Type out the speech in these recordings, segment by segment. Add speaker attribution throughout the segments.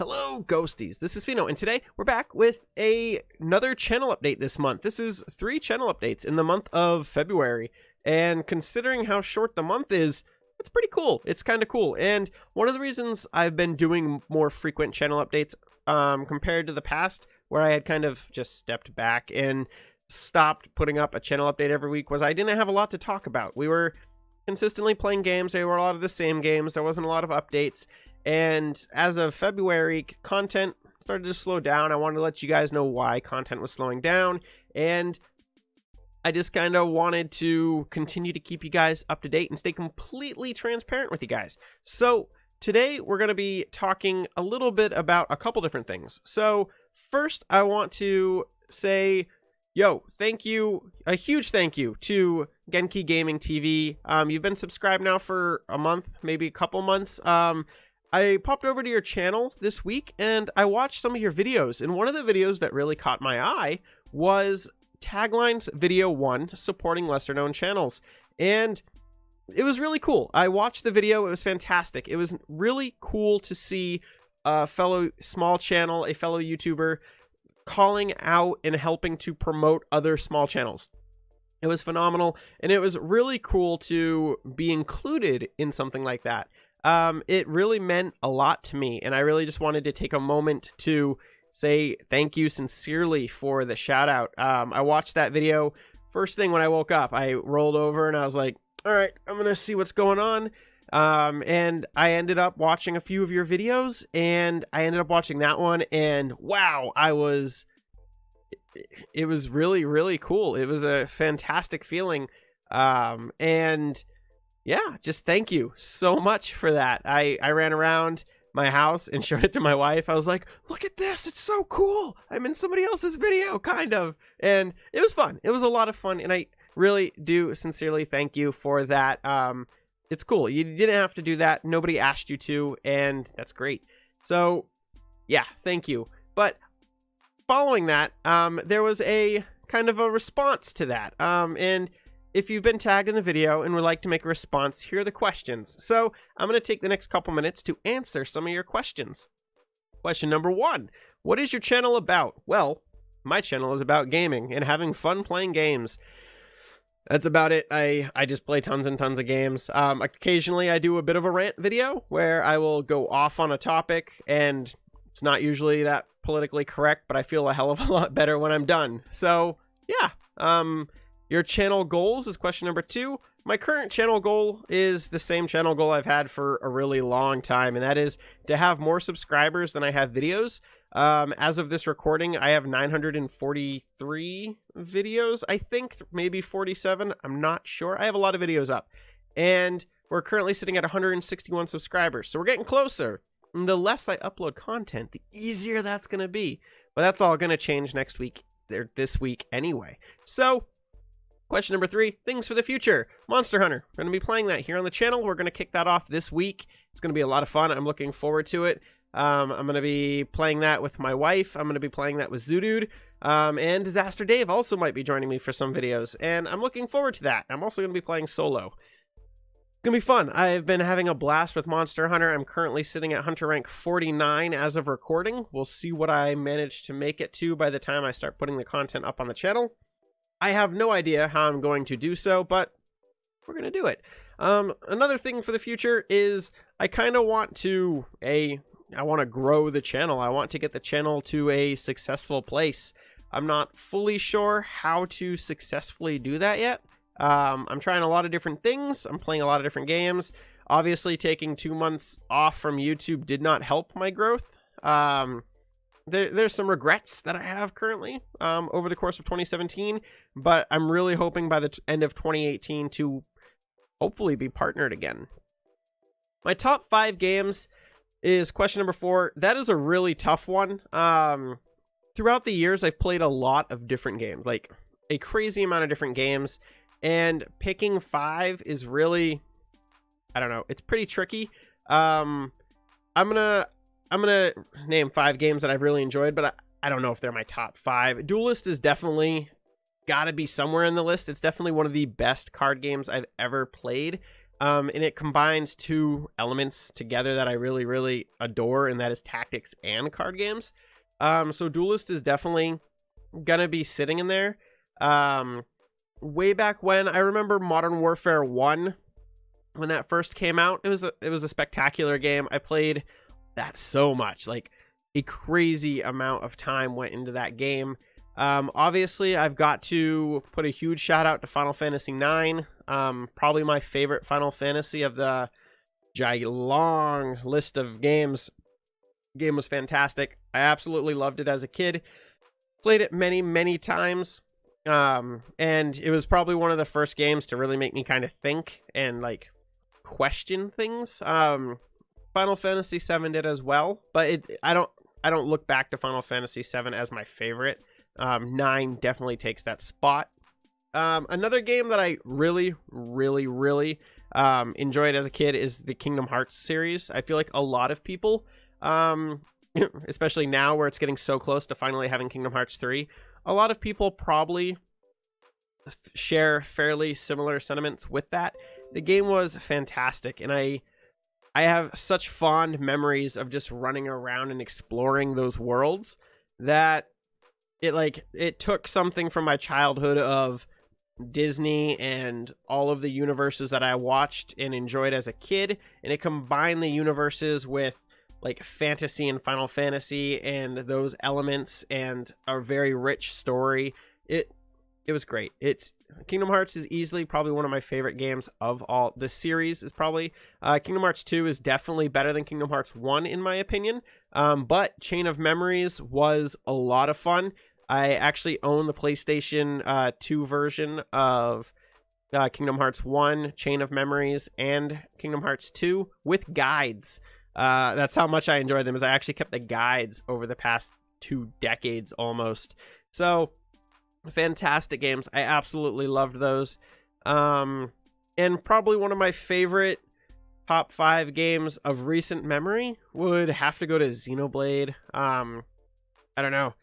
Speaker 1: Hello, Ghosties. This is Pheno, and today we're back with another channel update this month. This is 3 channel updates in the month of February, and considering how short the month is, it's pretty cool. It's kind of cool, and one of the reasons I've been doing more frequent channel updates compared to the past, where I had kind of just stepped back and stopped putting up a channel update every week, was I didn't have a lot to talk about. We were consistently playing games. They were a lot of the same games. There wasn't a lot of updates. And as of February, content started to slow down. I wanted to let you guys know why content was slowing down. And I just kind of wanted to continue to keep you guys up to date and stay completely transparent with you guys. So today we're going to be talking a little bit about a couple different things. So first, I want to say, thank you, a huge thank you to Genki Gaming TV. You've been subscribed now for a month, maybe a couple months. I popped over to your channel this week and I watched some of your videos, and one of the videos that really caught my eye was Tagline's video 1 supporting lesser known channels, and it was really cool. I watched the video. It was fantastic. It was really cool to see a fellow small channel, a fellow YouTuber, calling out and helping to promote other small channels. It was phenomenal, and it was really cool to be included in something like that. It really meant a lot to me, and I really just wanted to take a moment to say thank you sincerely for the shout out. I watched that video first thing when I woke up. I rolled over and I was like, all right, I'm gonna see what's going on. And I ended up watching a few of your videos, and I ended up watching that one, and wow, it was really, really cool. It was a fantastic feeling. And yeah, just thank you so much for that. I ran around my house and showed it to my wife. I was like, look at this. It's so cool. I'm in somebody else's video, kind of. And it was fun. It was a lot of fun. And I really do sincerely thank you for that. It's cool. You didn't have to do that. Nobody asked you to. And that's great. So yeah, thank you. But following that, there was a kind of a response to that. And if you've been tagged in the video and would like to make a response, here are the questions. So I'm going to take the next couple minutes to answer some of your questions. Question number 1, what is your channel about? Well, my channel is about gaming and having fun playing games. That's about it. I just play tons and tons of games. Occasionally I do a bit of a rant video where I will go off on a topic, and it's not usually that politically correct, but I feel a hell of a lot better when I'm done. So yeah, your channel goals is question number 2. My current channel goal is the same channel goal I've had for a really long time, and that is to have more subscribers than I have videos. As of this recording, I have 943 videos, I think, maybe 47. I'm not sure. I have a lot of videos up, and we're currently sitting at 161 subscribers, so we're getting closer. And the less I upload content, the easier that's going to be. But that's all going to change next week, or this week anyway. So question number 3, things for the future. Monster Hunter. We're going to be playing that here on the channel. We're going to kick that off this week. It's going to be a lot of fun. I'm looking forward to it. I'm going to be playing that with my wife. I'm going to be playing that with Zoodude. And Disaster Dave also might be joining me for some videos. And I'm looking forward to that. I'm also going to be playing solo. It's going to be fun. I've been having a blast with Monster Hunter. I'm currently sitting at Hunter rank 49 as of recording. We'll see what I manage to make it to by the time I start putting the content up on the channel. I have no idea how I'm going to do so, but we're going to do it. Another thing for the future is I kind of want to, I want to grow the channel. I want to get the channel to a successful place. I'm not fully sure how to successfully do that yet. I'm trying a lot of different things. I'm playing a lot of different games. Obviously, taking 2 months off from YouTube did not help my growth. There's some regrets that I have currently over the course of 2017, but I'm really hoping by the end of 2018 to hopefully be partnered again. My top 5 games is question number 4. That is a really tough one. Throughout the years, I've played a lot of different games, like a crazy amount of different games, and picking 5 is really, I don't know, it's pretty tricky. I'm gonna name 5 games that I've really enjoyed, but I don't know if they're my top 5. Duelist is definitely got to be somewhere in the list. It's definitely one of the best card games I've ever played. And it combines two elements together that I really, really adore, and that is tactics and card games. So Duelist is definitely gonna be sitting in there. Way back when, I remember Modern Warfare 1, when that first came out, it was a spectacular game. I played that so much, like a crazy amount of time went into that game. Obviously, I've got to put a huge shout out to Final Fantasy IX. Probably my favorite Final Fantasy of the long list of games. Game was fantastic. I absolutely loved it as a kid. Played it many, many times. And it was probably one of the first games to really make me kind of think and like question things. Final Fantasy VII did as well, but I don't look back to Final Fantasy VII as my favorite. 9 definitely takes that spot. Another game that I really, really, really enjoyed as a kid is the Kingdom Hearts series. I feel like a lot of people, especially now where it's getting so close to finally having Kingdom Hearts 3, a lot of people probably share fairly similar sentiments with that. The game was fantastic, and I have such fond memories of just running around and exploring those worlds that it took something from my childhood of Disney and all of the universes that I watched and enjoyed as a kid, and it combined the universes with like fantasy and Final Fantasy and those elements and a very rich story. It was great. Kingdom Hearts is easily probably one of my favorite games of all. The series is probably Kingdom Hearts 2 is definitely better than Kingdom Hearts 1 in my opinion. But Chain of Memories was a lot of fun. I actually own the PlayStation 2 version of Kingdom Hearts 1, Chain of Memories, and Kingdom Hearts 2 with guides. That's how much I enjoyed them, is I actually kept the guides over the past 2 decades almost. So fantastic games. I absolutely loved those. And probably one of my favorite top 5 games of recent memory would have to go to Xenoblade. I don't know.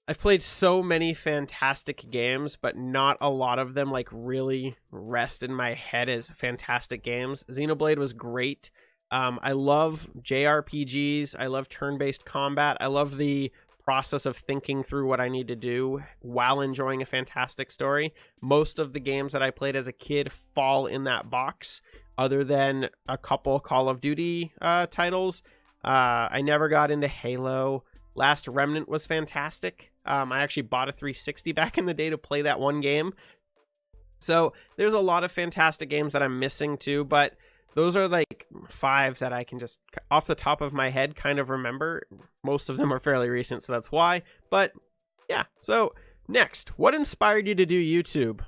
Speaker 1: I've played so many fantastic games, but not a lot of them like really rest in my head as fantastic games. Xenoblade was great. I love JRPGs. I love turn-based combat. I love the process of thinking through what I need to do while enjoying a fantastic story. Most of the games that I played as a kid fall in that box, other than a couple Call of Duty titles. I never got into Halo. Last Remnant was fantastic. I actually bought a 360 back in the day to play that one game. So there's a lot of fantastic games that I'm missing too, but those are like 5 that I can just off the top of my head kind of remember. Most of them are fairly recent, so that's why. But yeah, so next, what inspired you to do YouTube?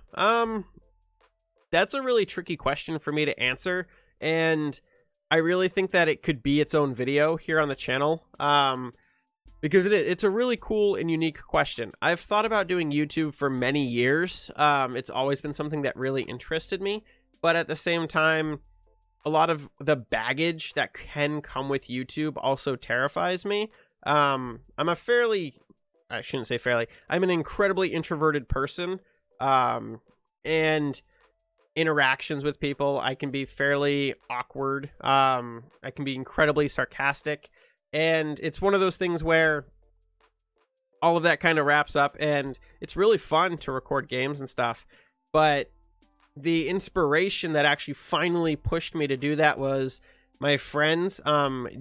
Speaker 1: That's a really tricky question for me to answer, and I really think that it could be its own video here on the channel. Because it's a really cool and unique question. I've thought about doing YouTube for many years. It's always been something that really interested me, but at the same time, a lot of the baggage that can come with YouTube also terrifies me. I'm an incredibly introverted person, and interactions with people, I can be fairly awkward. I can be incredibly sarcastic. And it's one of those things where all of that kind of wraps up, and it's really fun to record games and stuff. But the inspiration that actually finally pushed me to do that was my friends.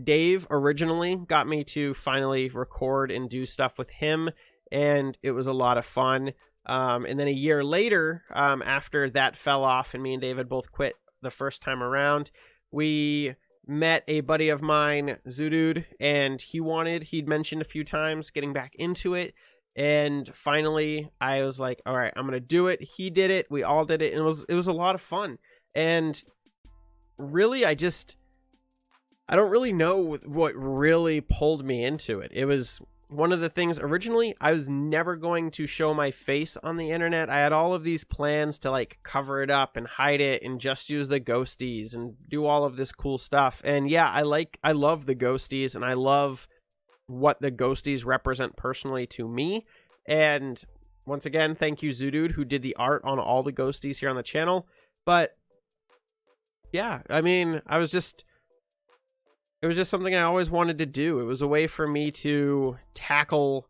Speaker 1: Dave originally got me to finally record and do stuff with him, and it was a lot of fun. And then a year later, after that fell off and me and Dave had both quit the first time around, we met a buddy of mine, Zudude, and he'd mentioned a few times getting back into it, and finally I was like, all right, I'm gonna do it. He did it, we all did it, and it was a lot of fun. And really, I don't really know what really pulled me into it. It was one of the things. Originally, I was never going to show my face on the internet. I had all of these plans to like cover it up and hide it and just use the ghosties and do all of this cool stuff. And yeah, I love the ghosties, and I love what the ghosties represent personally to me. And once again, thank you, Zudude, who did the art on all the ghosties here on the channel. But yeah, I mean, it was just something I always wanted to do. It was a way for me to tackle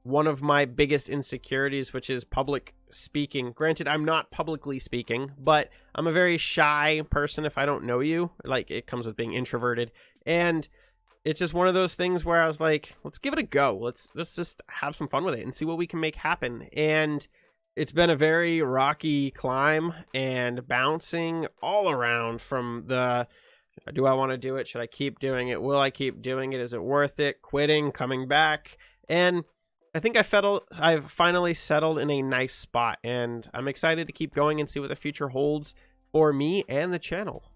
Speaker 1: one of my biggest insecurities, which is public speaking. Granted, I'm not publicly speaking, but I'm a very shy person if I don't know you. Like, it comes with being introverted. And it's just one of those things where I was like, let's give it a go. Let's just have some fun with it and see what we can make happen. And it's been a very rocky climb and bouncing all around from the, do I want to do it? Should I keep doing it? Will I keep doing it? Is it worth it? Quitting, coming back. And I think I've finally settled in a nice spot, and I'm excited to keep going and see what the future holds for me and the channel.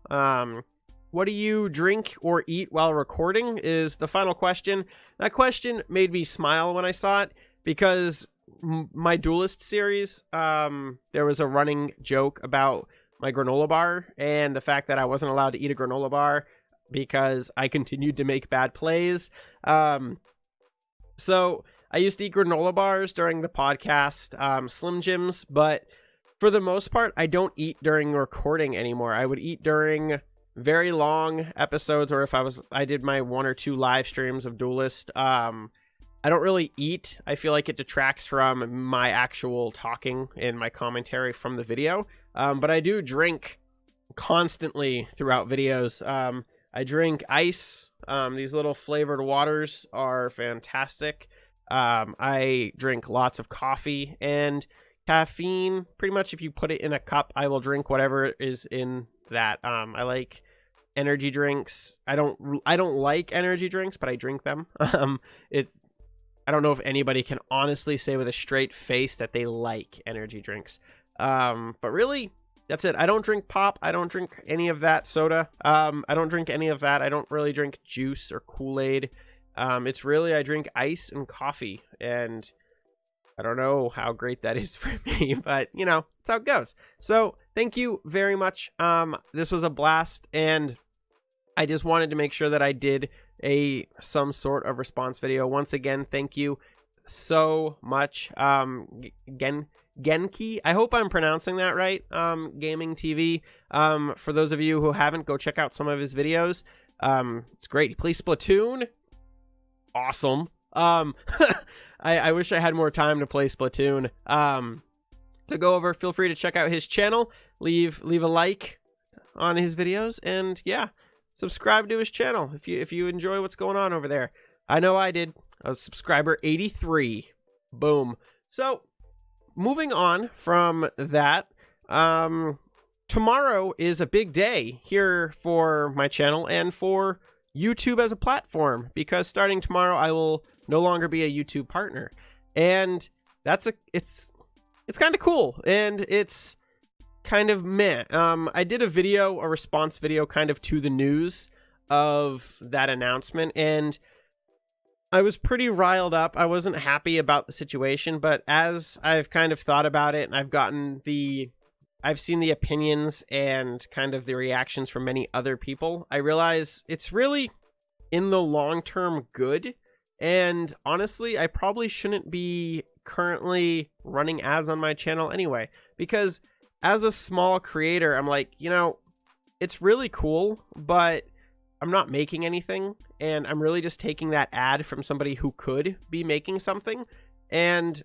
Speaker 1: What do you drink or eat while recording is the final question. That question made me smile when I saw it, because my Duelist series, there was a running joke about my granola bar and the fact that I wasn't allowed to eat a granola bar because I continued to make bad plays. So I used to eat granola bars during the podcast, Slim Jims, but for the most part, I don't eat during recording anymore. I would eat during very long episodes, or if I did my 1 or 2 live streams of Duelist. I don't really eat. I feel like it detracts from my actual talking and my commentary from the video. But I do drink constantly throughout videos. I drink ice. These little flavored waters are fantastic. I drink lots of coffee and caffeine. Pretty much if you put it in a cup, I will drink whatever is in that. I like energy drinks. I don't like energy drinks, but I drink them. I don't know if anybody can honestly say with a straight face that they like energy drinks. But really, that's it. I don't drink pop. I don't drink any of that soda. I don't drink any of that. I don't really drink juice or Kool-Aid. It's really, I drink ice and coffee, and I don't know how great that is for me, but you know, that's how it goes. So thank you very much. This was a blast, and I just wanted to make sure that I did some sort of response video. Once again, thank you so much. Genki, I hope I'm pronouncing that right. Gaming TV. For those of you who haven't, go check out some of his videos. It's great. He plays Splatoon. Awesome. I wish I had more time to play Splatoon. To go over, feel free to check out his channel. Leave a like on his videos, and yeah, subscribe to his channel if you enjoy what's going on over there. I know I did. I was subscriber 83. Boom. So moving on from that, tomorrow is a big day here for my channel and for YouTube as a platform, because starting tomorrow I will no longer be a YouTube partner, and it's kind of cool, and it's kind of meh. I did a response video kind of to the news of that announcement, and I was pretty riled up. I wasn't happy about the situation, but as I've kind of thought about it, and I've seen the opinions and kind of the reactions from many other people, I realize it's really in the long term good. And honestly, I probably shouldn't be currently running ads on my channel anyway, because as a small creator, I'm like, you know, it's really cool, but I'm not making anything, and I'm really just taking that ad from somebody who could be making something. And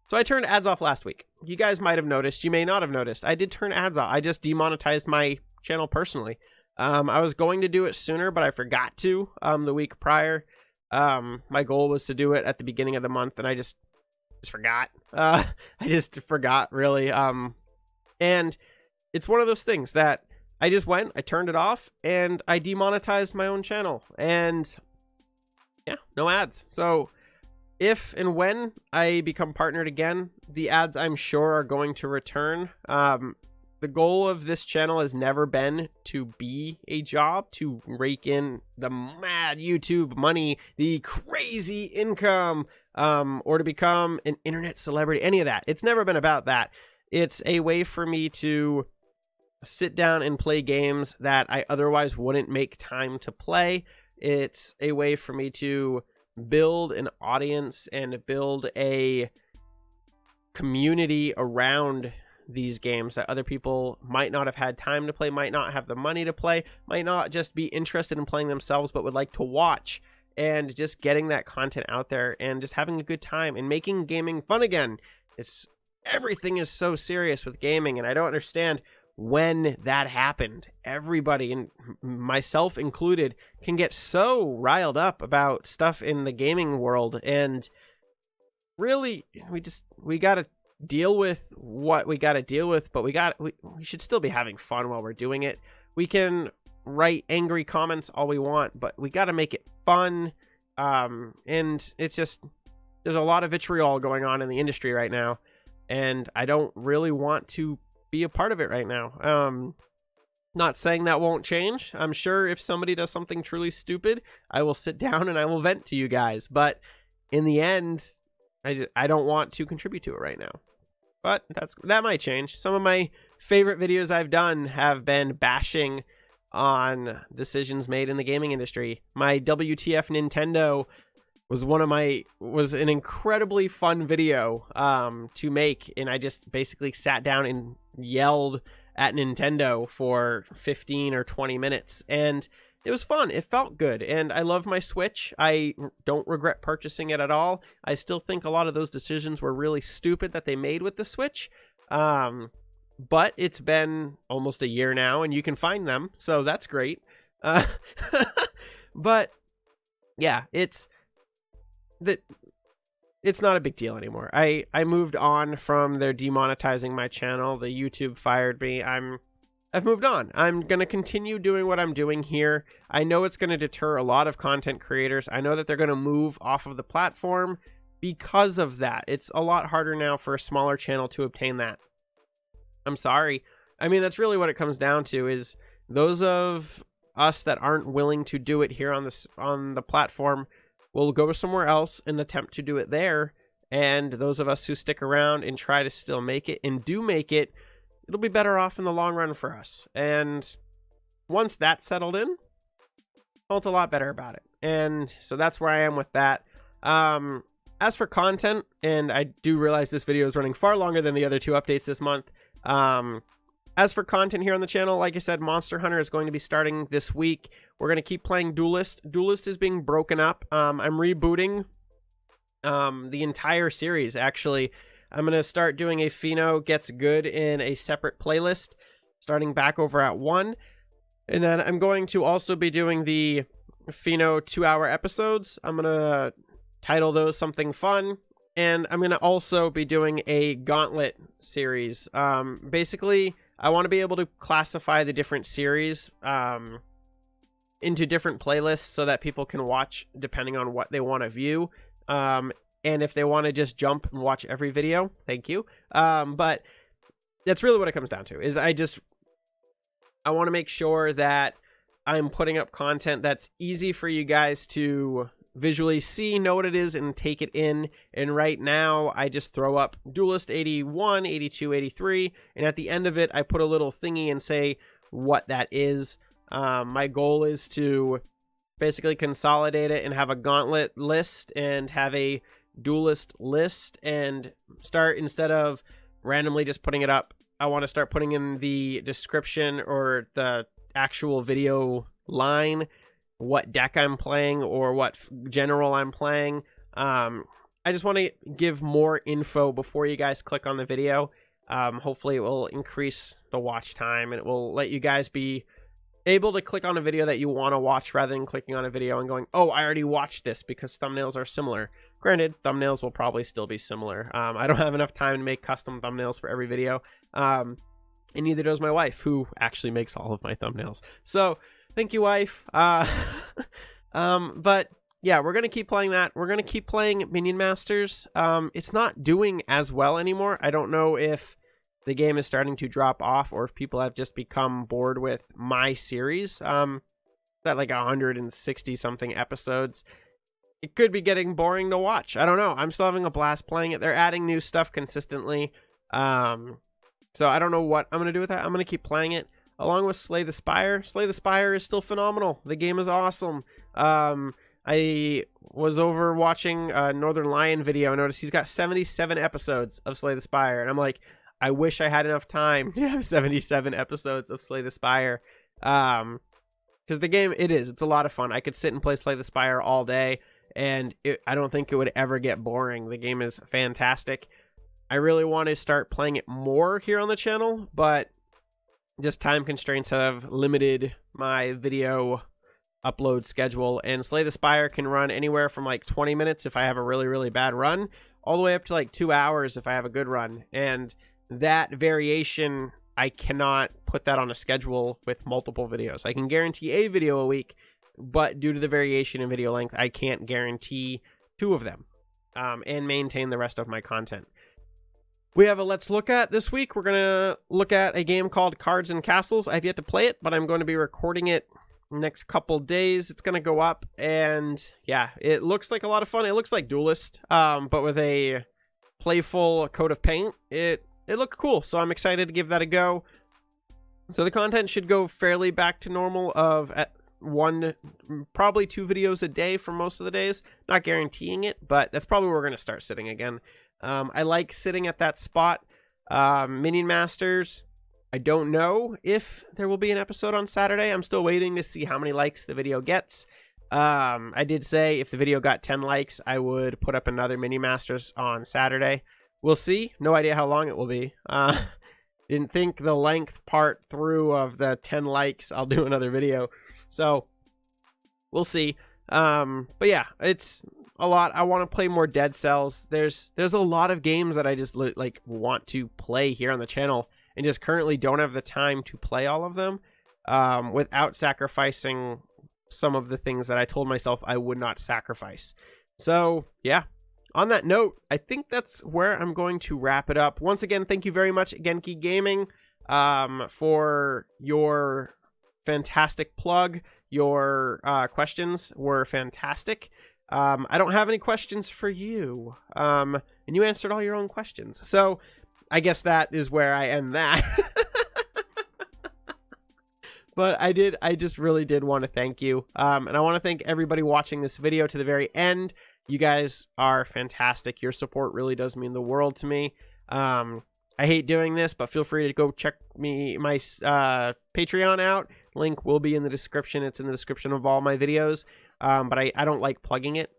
Speaker 1: so I turned ads off last week. You guys might have noticed. You may not have noticed. I did turn ads off. I just demonetized my channel personally. I was going to do it sooner, but I forgot to the week prior. My goal was to do it at the beginning of the month, and I just forgot. I just forgot, really. And it's one of those things that I just went, I turned it off, and I demonetized my own channel. And yeah, no ads. So if and when I become partnered again, the ads I'm sure are going to return. The goal of this channel has never been to be a job, to rake in the mad YouTube money, the crazy income, or to become an internet celebrity, any of that. It's never been about that. It's a way for me to sit down and play games that I otherwise wouldn't make time to play. It's a way for me to build an audience and build a community around these games that other people might not have had time to play, might not have the money to play, might not just be interested in playing themselves, but would like to watch, and just getting that content out there and just having a good time and making gaming fun again. Everything is so serious with gaming, and I don't understand when that happened. Everybody, and myself included, can get so riled up about stuff in the gaming world, and really we got to deal with what we got to deal with, but we should still be having fun while we're doing it. We can write angry comments all we want, but we got to make it fun. And it's just, there's a lot of vitriol going on in the industry right now, and I don't really want to be a part of it right now. Not saying that won't change. I'm sure if somebody does something truly stupid, I will sit down and I will vent to you guys, but in the end, I don't want to contribute to it right now. But that might change. Some of my favorite videos I've done have been bashing on decisions made in the gaming industry. My WTF Nintendo was an incredibly fun video to make, and I just basically sat down and yelled at Nintendo for 15 or 20 minutes, and it was fun. It felt good, and I love my Switch. I don't regret purchasing it at all. I still think a lot of those decisions were really stupid that they made with the Switch, but it's been almost a year now, and you can find them, so that's great. But yeah, it's not a big deal anymore. I moved on from their demonetizing my channel. The YouTube fired me. I've moved on. I'm going to continue doing what I'm doing here. I know it's going to deter a lot of content creators. I know that they're going to move off of the platform because of that. It's a lot harder now for a smaller channel to obtain that. I'm sorry. I mean, that's really what it comes down to, is those of us that aren't willing to do it here on the platform will go somewhere else and attempt to do it there. And those of us who stick around and try to still make it and do make it, it'll be better off in the long run for us. And once that's settled in, I felt a lot better about it. And so that's where I am with that. As for content, and I do realize this video is running far longer than the other 2 updates this month. As for content here on the channel, like I said, Monster Hunter is going to be starting this week. We're going to keep playing Duelist. Duelist is being broken up. I'm rebooting the entire series, actually. I'm going to start doing a Pheno Gets Good in a separate playlist, starting back over at 1. And then I'm going to also be doing the Pheno 2-hour episodes. I'm going to title those something fun. And I'm going to also be doing a Gauntlet series. Basically, I want to be able to classify the different series into different playlists so that people can watch depending on what they want to view. And if they want to just jump and watch every video, thank you. But that's really what it comes down to, is I want to make sure that I'm putting up content that's easy for you guys to visually see, know what it is, and take it in. And right now, I just throw up Duelist 81, 82, 83, and at the end of it, I put a little thingy and say what that is. My goal is to basically consolidate it and have a Gauntlet list and have a Duelist list, and start, instead of randomly just putting it up, I want to start putting in the description or the actual video line what deck I'm playing or what general I'm playing. I just want to give more info before you guys click on the video. Hopefully it will increase the watch time, and it will let you guys be able to click on a video that you want to watch rather than clicking on a video and going, oh, I already watched this, because thumbnails are similar. Granted, thumbnails will probably still be similar. I don't have enough time to make custom thumbnails for every video. And neither does my wife, who actually makes all of my thumbnails. So thank you, wife. But yeah, we're going to keep playing that. We're going to keep playing Minion Masters. It's not doing as well anymore. I don't know if the game is starting to drop off or if people have just become bored with my series. That like 160 something episodes. It could be getting boring to watch. I don't know. I'm still having a blast playing it. They're adding new stuff consistently. So I don't know what I'm going to do with that. I'm going to keep playing it along with Slay the Spire. Slay the Spire is still phenomenal. The game is awesome. I was over watching a Northern Lion video. I noticed he's got 77 episodes of Slay the Spire. And I'm like, I wish I had enough time to have 77 episodes of Slay the Spire. Because the game, it's a lot of fun. I could sit and play Slay the Spire all day, and I don't think it would ever get boring. The game is fantastic. I really want to start playing it more here on the channel, but just time constraints have limited my video upload schedule. And Slay the Spire can run anywhere from like 20 minutes if I have a really, really bad run, all the way up to like 2 hours if I have a good run. And that variation, I cannot put that on a schedule with multiple videos. I can guarantee a video a week, but due to the variation in video length, I can't guarantee 2 of them and maintain the rest of my content. We have a Let's Look At this week. We're going to look at a game called Cards and Castles. I've yet to play it, but I'm going to be recording it next couple days. It's going to go up, and yeah, it looks like a lot of fun. It looks like Duelist, but with a playful coat of paint. It looked cool, so I'm excited to give that a go. So the content should go fairly back to normal of at probably 2 videos a day for most of the days. Not guaranteeing it, but that's probably where we're going to start sitting again. I like sitting at that spot. Minion Masters, I don't know if there will be an episode on Saturday. I'm still waiting to see how many likes the video gets. I did say if the video got 10 likes, I would put up another Minion Masters on Saturday. We'll see. No idea how long it will be. Didn't think the length part through of the 10 likes, I'll do another video. So we'll see. But yeah, it's a lot. I want to play more Dead Cells. There's a lot of games that I just like want to play here on the channel and just currently don't have the time to play all of them without sacrificing some of the things that I told myself I would not sacrifice. So yeah, on that note, I think that's where I'm going to wrap it up. Once again, thank you very much, Genki Gaming, for your fantastic plug. Your questions were fantastic. I don't have any questions for you, and you answered all your own questions. So I guess that is where I end that. But I just really did want to thank you. And I want to thank everybody watching this video to the very end. You guys are fantastic. Your support really does mean the world to me. I hate doing this, but feel free to go check my Patreon out. Link will be in the description. It's in the description of all my videos. But I don't like plugging it.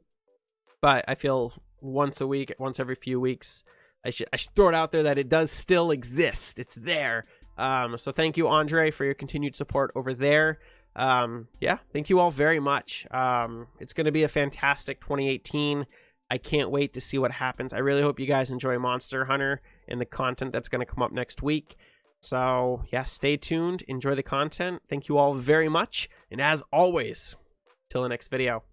Speaker 1: But I feel once a week, once every few weeks, I should throw it out there that it does still exist. It's there. So thank you, Andre, for your continued support over there. Yeah, thank you all very much. It's going to be a fantastic 2018. I can't wait to see what happens. I really hope you guys enjoy Monster Hunter and the content that's going to come up next week. So yeah, stay tuned. Enjoy the content. Thank you all very much. And as always, till the next video.